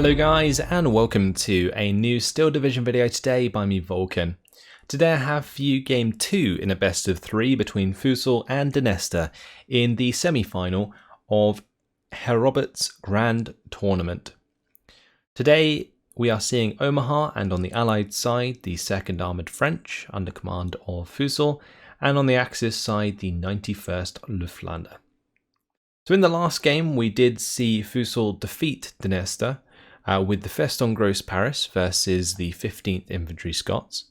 Hello guys, and welcome to a new Steel Division video today by me, Vulcan. Today I have for you game 2 in a best of 3 between Fussel and Dnestr in the semi-final of Herr's Grand Tournament. Today we are seeing Omaha, and on the Allied side the 2nd Armoured French under command of Fussel, and on the Axis side the 91st Luftlande. So in the last game we did see Fussel defeat Dnestr with the Festung Gross Paris versus the 15th Infantry Scots.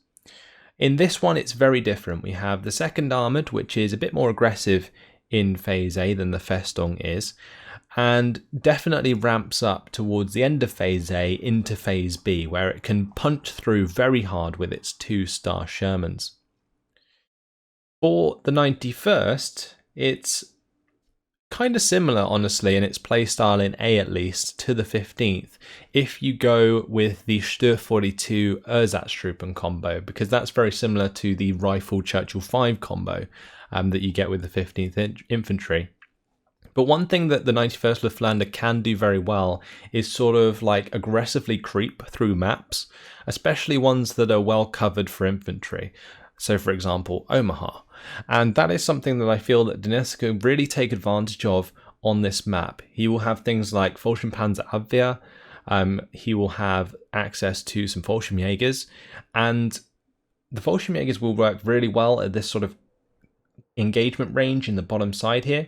In this one it's very different. We have the 2nd Armoured, which is a bit more aggressive in Phase A than the Festung is, and definitely ramps up towards the end of Phase A into Phase B, where it can punch through very hard with its 2-star Shermans. For the 91st, it's kind of similar, honestly, in its playstyle in A at least, to the 15th, if you go with the Stör 42 Ersatztruppen combo, because that's very similar to the Rifle Churchill 5 combo that you get with the 15th Infantry. But one thing that the 91st Luftlande can do very well is sort of like aggressively creep through maps, especially ones that are well covered for infantry. So for example, Omaha. And that is something that I feel that Dnestr can really take advantage of on this map. He will have things like Fallschirmpanzerabwehr, he will have access to some Fallschirmjägers, and the Fallschirmjägers will work really well at this sort of engagement range in the bottom side here,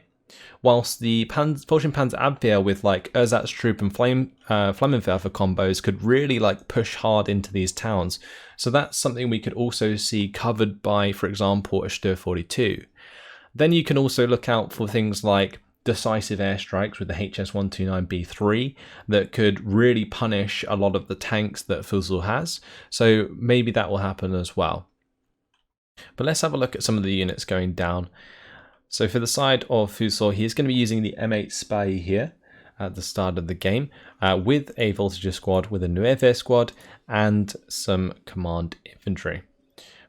whilst the Fallschirmpanzerabwehr with like Ersatztrupp and Flammenwerfer combos could really like push hard into these towns. So that's something we could also see covered by, for example, a Stör 42. Then you can also look out for things like decisive airstrikes with the HS-129B3 that could really punish a lot of the tanks that Fussel has. So maybe that will happen as well. But let's have a look at some of the units going down. So for the side of Fussel, he's going to be using the M8 Spy here at the start of the game, with a Voltager squad, with a Nueve squad, and some command infantry.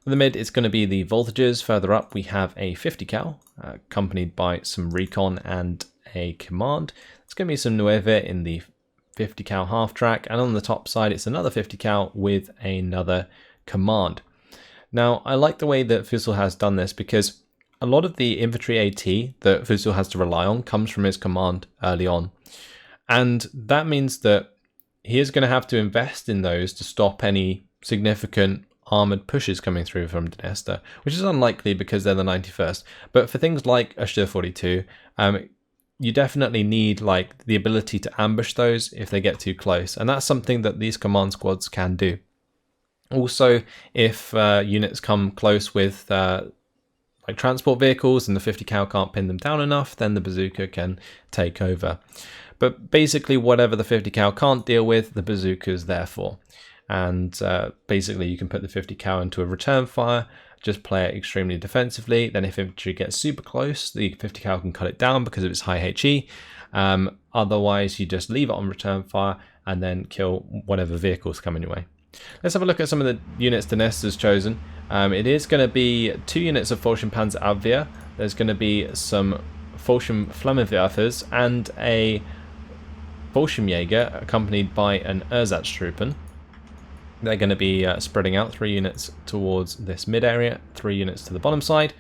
For the mid, it's going to be the Voltagers. Further up, we have a 50 cal, accompanied by some recon and a command. It's going to be some Nueve in the 50 cal half track, and on the top side, it's another 50 cal with another command. Now, I like the way that Fussel has done this because a lot of the infantry AT that Fussel has to rely on comes from his command early on. And that means that he is going to have to invest in those to stop any significant armoured pushes coming through from Dnestr, which is unlikely because they're the 91st. But for things like a Stör 42, you definitely need like the ability to ambush those if they get too close. And that's something that these command squads can do. Also, if units come close with like transport vehicles and the 50 cal can't pin them down enough, then the bazooka can take over. But basically whatever the 50 cal can't deal with, the bazooka is there for. And basically you can put the 50 cal into a return fire, just play it extremely defensively. Then if infantry gets super close, the 50 cal can cut it down because of its high HE. Otherwise you just leave it on return fire and then kill whatever vehicles come in your way. Let's have a look at some of the units Dnestr's chosen. It is going to be 2 units of Fallschirmpanzerabwehr. There's going to be some Fallschirmflammenwerfers and a Fallschirmjäger accompanied by an Ersatztruppen. They're going to be spreading out 3 units towards this mid area, 3 units to the bottom side.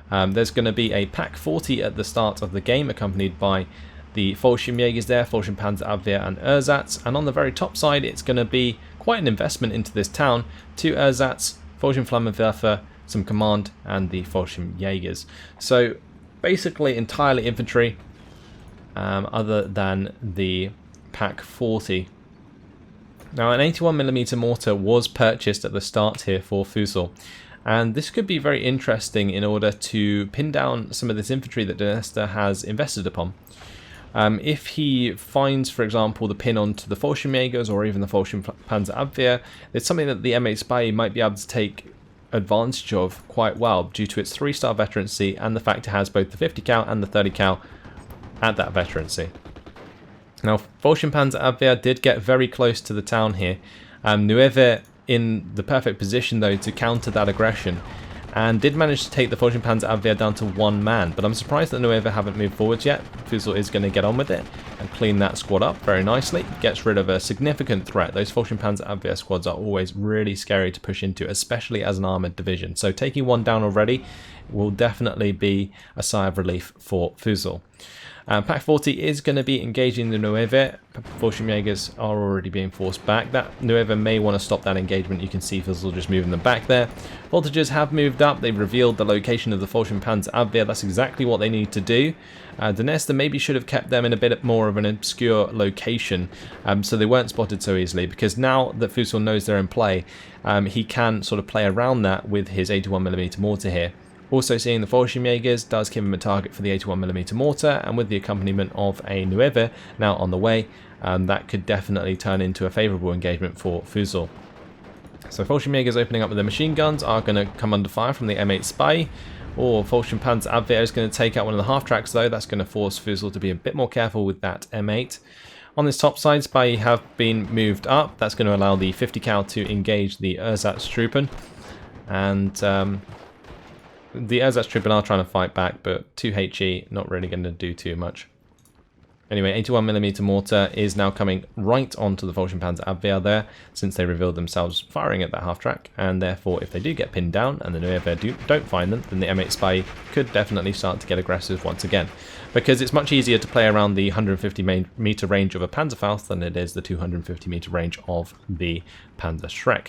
There's going to be a Pack 40 at the start of the game accompanied by the Fallschirmjägers there, Fallschirmpanzerabwehr and Ersatz. And on the very top side it's going to be quite an investment into this town, 2 Ersatz, Fallschirmflammenwerfer, some command, and the Fallschirmjägers. So basically entirely infantry, other than the Pack 40. Now an 81mm mortar was purchased at the start here for Fussel, and this could be very interesting in order to pin down some of this infantry that Dnestr has invested upon. If he finds, for example, the pin onto the Fallschirmjägers or even the Fallschirmpanzerabwehr, it's something that the M8 Spy might be able to take advantage of quite well due to its 3-star veterancy and the fact it has both the 50 cal and the 30 cal at that veterancy. Now, Fallschirmpanzerabwehr did get very close to the town here. Nueve in the perfect position though to counter that aggression, and did manage to take the VulcanHDGaming down to 1 man, but I'm surprised that Nueva haven't moved forwards yet. Fussel is going to get on with it and clean that squad up very nicely, gets rid of a significant threat. Those VulcanHDGaming squads are always really scary to push into, especially as an armoured division, so taking 1 down already will definitely be a sigh of relief for Fussel. Pack 40 is going to be engaging the Nueva. VulcanHDGers are already being forced back. That Nueva may want to stop that engagement. You can see Fussel just moving them back there. Voltages have moved up. They've revealed the location of the VulcanHDGaming. That's exactly what they need to do. Dnestr maybe should have kept them in a bit more of an obscure location, so they weren't spotted so easily, because now that Fussel knows they're in play, he can sort of play around that with his 81mm mortar here. Also seeing the VulcanHDGers does give him a target for the 81mm mortar, and with the accompaniment of a Nueva now on the way, that could definitely turn into a favourable engagement for Fussel. So VulcanHDGers opening up with the machine guns are going to come under fire from the M8 Spy, or VulcanHDGaming is going to take out one of the half-tracks though. That's going to force Fussel to be a bit more careful with that M8. On this top side, Spy have been moved up. That's going to allow the 50 cal to engage the Ersatztruppen, and the Ersatztruppen are trying to fight back, but 2HE not really going to do too much. Anyway, 81mm mortar is now coming right onto the VulcanHDGaming there, since they revealed themselves firing at that half track, and therefore if they do get pinned down and the Nueva don't find them, then the M8 Spy could definitely start to get aggressive once again, because it's much easier to play around the 150 meter range of a Panzerfaust than it is the 250 meter range of the Panzerschreck.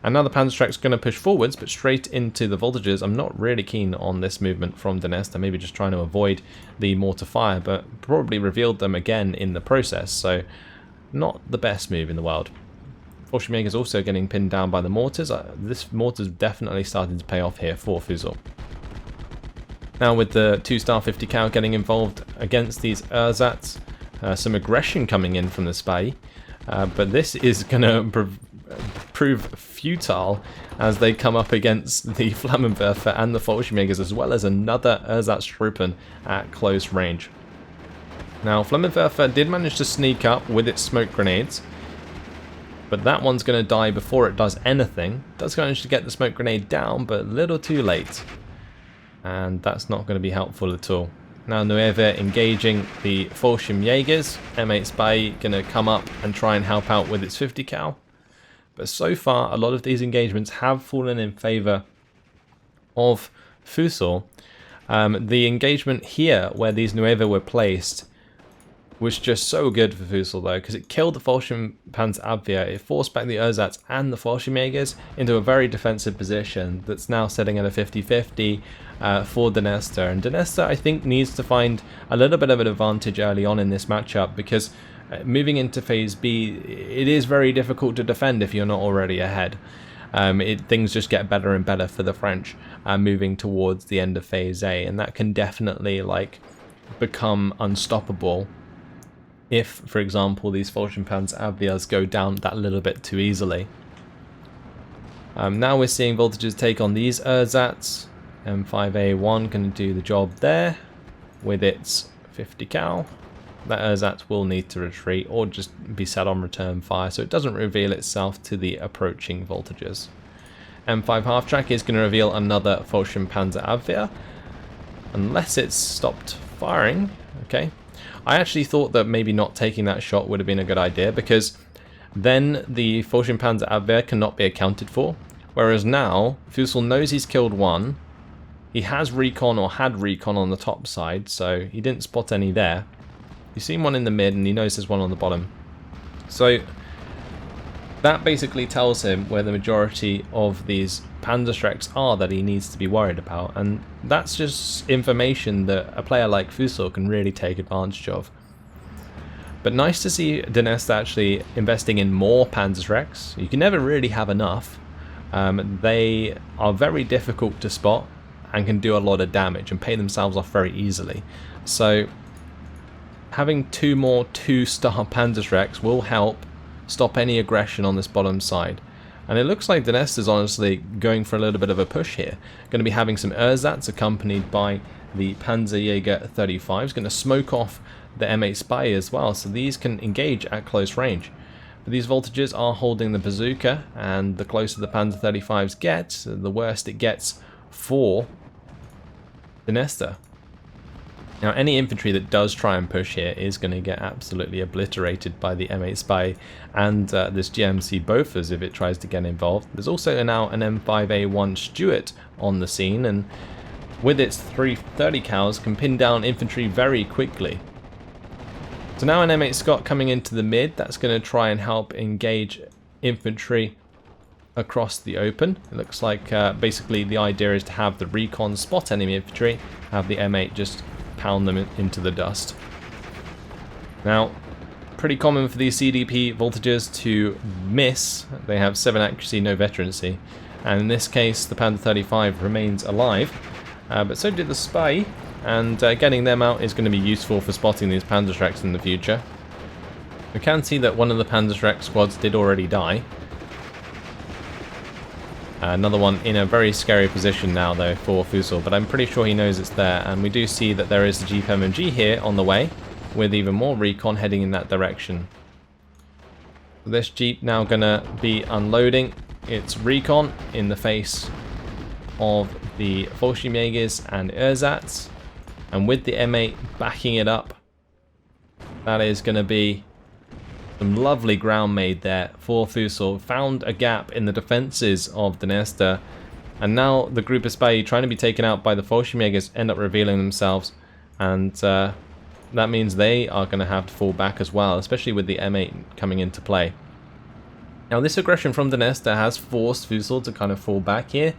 And now the Panzerschreck's going to push forwards, but straight into the voltages. I'm not really keen on this movement from Dnestr, maybe just trying to avoid the mortar fire, but probably revealed them again in the process, so not the best move in the world. VulcanHDGaming is also getting pinned down by the mortars. This mortar's definitely starting to pay off here for Fussel. Now with the 2-star 50 cal getting involved against these Ersatz, some aggression coming in from the Spy, but this is going to prove futile as they come up against the Flammenwerfer and the VulcanHDGers, as well as another Ersatztruppen at close range. Now Flammenwerfer did manage to sneak up with its smoke grenades, but that one's going to die before it does anything. It does manage to get the smoke grenade down, but a little too late, and that's not going to be helpful at all. Now Nueva engaging the VulcanHDGers. M8 Spy going to come up and try and help out with its 50 cal. But so far, a lot of these engagements have fallen in favour of Fussel. The engagement here, where these Nueva were placed, was just so good for Fussel though, because it killed the VulcanHDGaming, it forced back the Ersatz and the VulcanHDGers into a very defensive position that's now sitting at a 50-50 for Dnestr. And Dnestr, I think, needs to find a little bit of an advantage early on in this matchup, because moving into Phase B, it is very difficult to defend if you're not already ahead. Things just get better and better for the French moving towards the end of Phase A, and that can definitely become unstoppable if, for example, these VulcanHDGaming go down that little bit too easily. Now we're seeing voltages take on these Ersatz. M5A1 going to do the job there with its 50 cal. That Ersatz will need to retreat or just be set on return fire, so it doesn't reveal itself to the approaching voltages. M5 half track is going to reveal another VulcanHDGaming, unless it's stopped firing. Okay, I actually thought that maybe not taking that shot would have been a good idea, because then the VulcanHDGaming cannot be accounted for, whereas now Fussel knows he's killed one. He has recon, or had recon, on the top side, so he didn't spot any there. He's seen one in the mid, and he knows there's one on the bottom. So that basically tells him where the majority of these Panzerschrecks are that he needs to be worried about, and that's just information that a player like Fussel can really take advantage of. But nice to see Dnestr actually investing in more Panzerschrecks. You can never really have enough. They are very difficult to spot and can do a lot of damage and pay themselves off very easily. So having 2 more 2-star Panzerschrecks will help stop any aggression on this bottom side. And it looks like Dnestr is honestly going for a little bit of a push here. Going to be having some Ersatz accompanied by the Panzerjäger 35s. Going to smoke off the M8 Spy as well, so these can engage at close range. But these voltages are holding the bazooka, and the closer the Panzer 35s get, the worse it gets for Dnestr. Now, any infantry that does try and push here is going to get absolutely obliterated by the M8 Spy and this GMC Bofors if it tries to get involved. There's also now an M5A1 Stuart on the scene, and with its 330 cals can pin down infantry very quickly. So now an M8 Scott coming into the mid, that's going to try and help engage infantry across the open. It looks like basically the idea is to have the recon spot enemy infantry, have the M8 just pound them into the dust. Now, pretty common for these CDP voltages to miss. They have 7 accuracy, no veterancy, and in this case the Panzer 35 remains alive, but so did the Spy, and getting them out is going to be useful for spotting these Panzerschrecks in the future. We can see that one of the Panzerschreck squads did already die. Another one in a very scary position now though for Fussel, but I'm pretty sure he knows it's there, and we do see that there is a Jeep MMG here on the way with even more recon heading in that direction. This Jeep now gonna be unloading its recon in the face of the Fallschirmjägers and Ersatz, and with the M8 backing it up, that is gonna be some lovely ground made there for Fussel. Found a gap in the defences of Dnestr, and now the group of Spy trying to be taken out by the Fallschirmjägers end up revealing themselves, and that means they are going to have to fall back as well, especially with the M8 coming into play. Now this aggression from Dnestr has forced Fussel to kind of fall back here,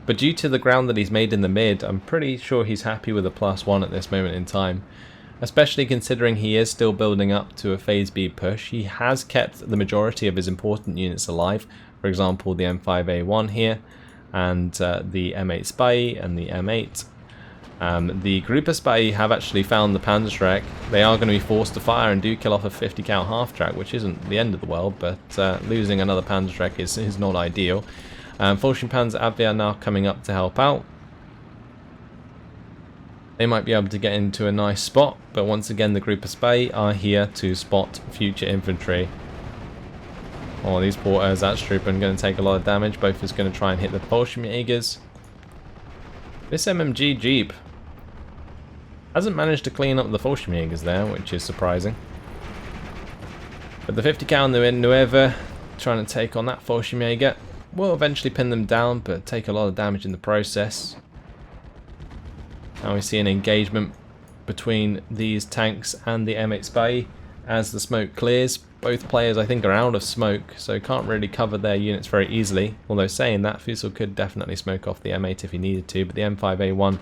but due to the ground that he's made in the mid, I'm pretty sure he's happy with a +1 at this moment in time. Especially considering he is still building up to a Phase B push. He has kept the majority of his important units alive. For example, the M5A1 here, and the M8 Spy and the M8. The group of Spy have actually found the Panzerschreck. They are going to be forced to fire and do kill off a 50 cal half-track, which isn't the end of the world, but losing another Panzerschreck is not ideal. Fallschirmpanzer Abwehr now coming up to help out. They might be able to get into a nice spot, but once again the group of Spy are here to spot future infantry. Oh, these poor Ersatztruppen are going to take a lot of damage. Both is going to try and hit the Fallschirmjägers. This MMG Jeep hasn't managed to clean up the Fallschirmjägers there, which is surprising. But the 50 cal Nueve trying to take on that Fallschirmjäger will eventually pin them down, but take a lot of damage in the process. Now we see an engagement between these tanks and the M8 Spy as the smoke clears. Both players I think are out of smoke, so can't really cover their units very easily. Although saying that, Fussel could definitely smoke off the M8 if he needed to, but the M5A1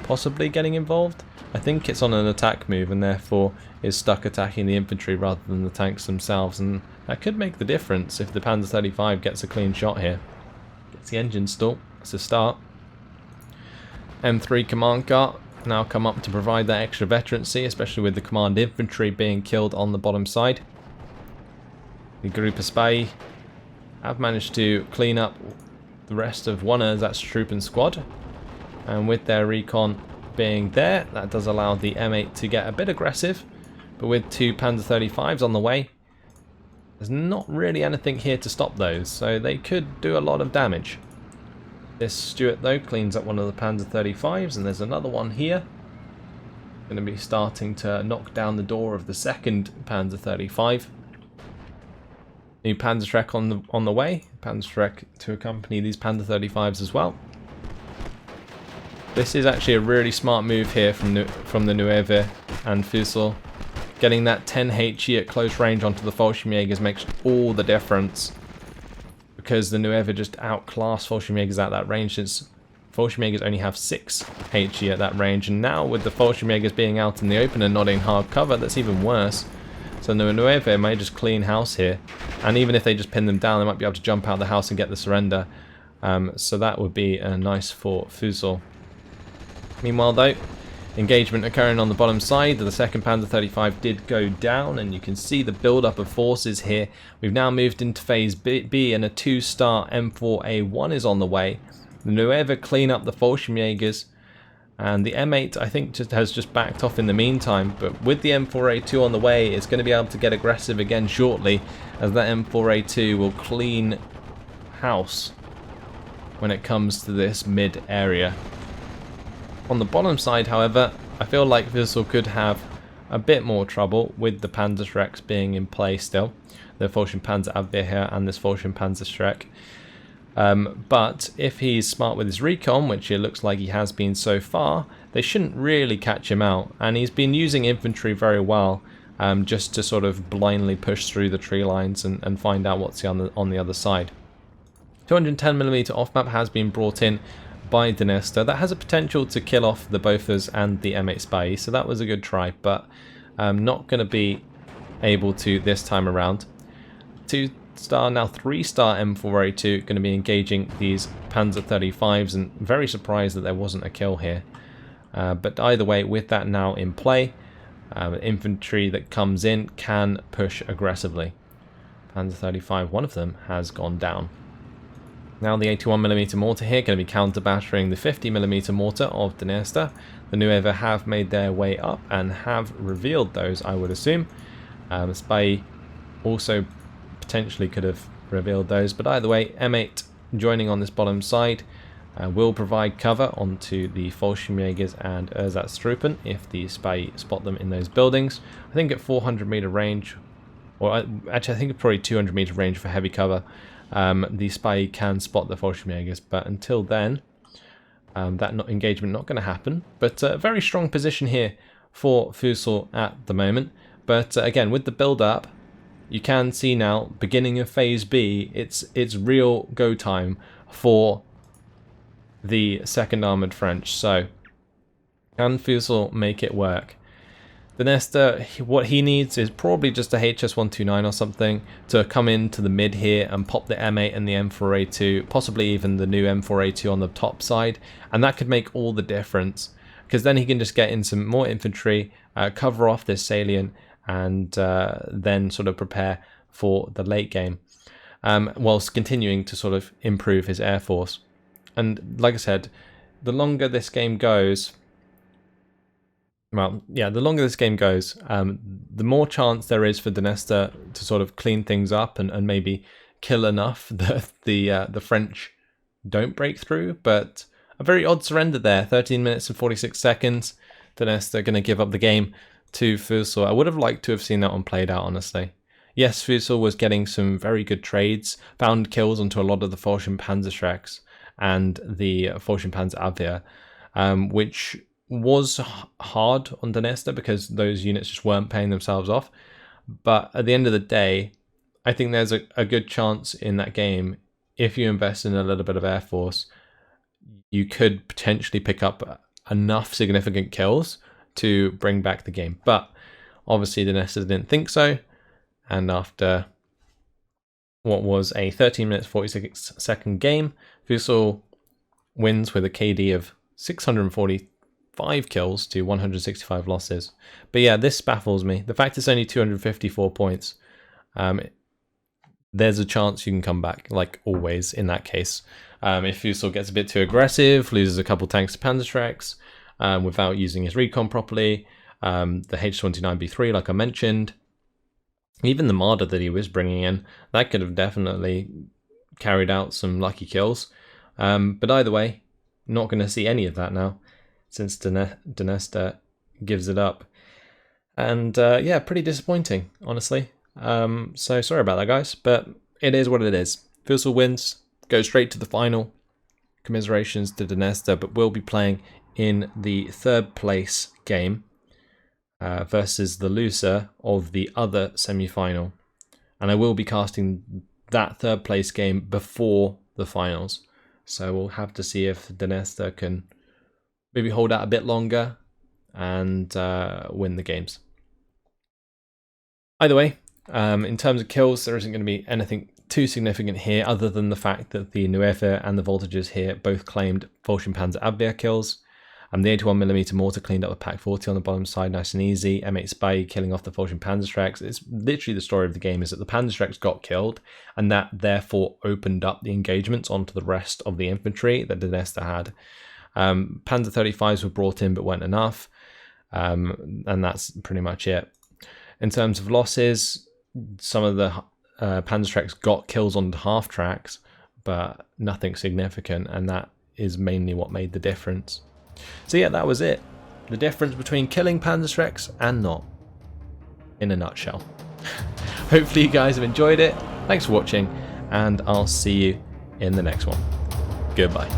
possibly getting involved. I think it's on an attack move and therefore is stuck attacking the infantry rather than the tanks themselves, and that could make the difference if the Panzer 35 gets a clean shot here. Gets the engine stall, that's a start. M3 command car now come up to provide that extra veterancy, especially with the command infantry being killed on the bottom side. The group of Spy have managed to clean up the rest of one Ersatztruppen squad, and with their recon being there, that does allow the M8 to get a bit aggressive, but with 2 Panzer 35s on the way, there's not really anything here to stop those, so they could do a lot of damage. This Stuart though cleans up one of the Panzer 35s, and there's another one here. Going to be starting to knock down the door of the second Panzer 35. New Panzerschreck on the way. Panzerschreck to accompany these Panzer 35s as well. This is actually a really smart move here from the Nueve and Fussel. Getting that 10 HE at close range onto the Fallschirmjägers makes all the difference, because the Nueve just outclass Fallschirmjägers at that range, since Fallschirmjägers only have 6 HE at that range, and now with the Fallschirmjägers being out in the open and not in hard cover, that's even worse. So the Nueve may just clean house here, and even if they just pin them down, they might be able to jump out of the house and get the surrender. So that would be nice for Fussel. Meanwhile though, engagement occurring on the bottom side. The second Panzer 35 did go down, and you can see the build-up of forces here. We've now moved into Phase B, and a 2-star M4A1 is on the way. The Nueve clean up the Fallschirmjägers, and the M8 I think has just backed off in the meantime, but with the M4A2 on the way, it's going to be able to get aggressive again shortly, as that M4A2 will clean house when it comes to this mid area. On the bottom side, however, I feel like Fussel could have a bit more trouble with the Panzerschrecks being in play still. The VulcanHDGaming here and this VulcanHDGaming. But if he's smart with his recon, which it looks like he has been so far, they shouldn't really catch him out. And he's been using infantry very well, just to sort of blindly push through the tree lines and find out what's on the other side. 210mm off-map has been brought in by Dnestr. That has a potential to kill off the Bofors and the M8 Spy, so that was a good try, but not going to be able to this time around. 2-star, now 3-star M4A2 going to be engaging these Panzer 35s, and very surprised that there wasn't a kill here. But either way, with that now in play, infantry that comes in can push aggressively. Panzer 35, one of them has gone down. Now the 81mm mortar here going to be counter-battering the 50mm mortar of Dnestr. The Nueva have made their way up and have revealed those, I would assume. Spy also potentially could have revealed those, but either way, M8 joining on this bottom side will provide cover onto the Fallschirmjägers and Ersatztruppen if the Spy spot them in those buildings. I think at 400m range, or actually I think it's probably 200m range for heavy cover, the Spy can spot the Fallschirmjägers, but until then, that engagement not going to happen. But a very strong position here for Fussel at the moment. But again, with the build-up, you can see now, beginning of Phase B, it's real go time for the 2nd Armoured French. So, can Fussel make it work? Dnestr, what he needs is probably just a HS-129 or something to come into the mid here and pop the M8 and the M4A2, possibly even the new M4A2 on the top side, and that could make all the difference, because then he can just get in some more infantry, cover off this salient, and then sort of prepare for the late game, whilst continuing to sort of improve his air force. And like I said, the longer this game goes, well, yeah, the longer this game goes, the more chance there is for Dnestr to sort of clean things up and maybe kill enough that the French don't break through. But a very odd surrender there, 13 minutes and 46 seconds. Dnestr going to give up the game to Fussel. I would have liked to have seen that one played out, honestly. Yes, Fussel was getting some very good trades, found kills onto a lot of the VulcanHDGaming and the VulcanHDGaming, which was hard on Dnestr because those units just weren't paying themselves off. But at the end of the day, I think there's a good chance in that game, if you invest in a little bit of air force, you could potentially pick up enough significant kills to bring back the game. But obviously Dnestr didn't think so, and after what was a 13 minutes 46 second game, Fussel wins with a KD of 645 kills to 165 losses. But yeah, this baffles me. The fact it's only 254 points, there's a chance you can come back, like always in that case. If Fussel gets a bit too aggressive, loses a couple tanks to Panzerschrecks without using his recon properly, the H29B3 like I mentioned, even the Marder that he was bringing in, that could have definitely carried out some lucky kills. But either way, not going to see any of that now, since Dnestr gives it up. And yeah, pretty disappointing, honestly. So sorry about that, guys, but it is what it is. Fussel wins, goes straight to the final. Commiserations to Dnestr, but will be playing in the 3rd place game versus the loser of the other semi-final. And I will be casting that 3rd place game before the finals. So we'll have to see if Dnestr can maybe hold out a bit longer and win the games. Either way, in terms of kills, there isn't going to be anything too significant here other than the fact that the Nueva and the Voltages here both claimed VulcanHDGaming kills. The 81mm mortar cleaned up the Pak 40 on the bottom side, nice and easy. M8 Spy killing off the VulcanHDGaming. It's literally the story of the game is that the Panzerschrecks got killed, and that therefore opened up the engagements onto the rest of the infantry that Dnestr had. Panzer 35s were brought in but weren't enough, and that's pretty much it. In terms of losses, some of the Panzerschrecks got kills on the half tracks, but nothing significant, and that is mainly what made the difference. So yeah, that was it. The difference between killing Panzerschrecks and not, in a nutshell. Hopefully you guys have enjoyed it. Thanks for watching, and I'll see you in the next one. Goodbye.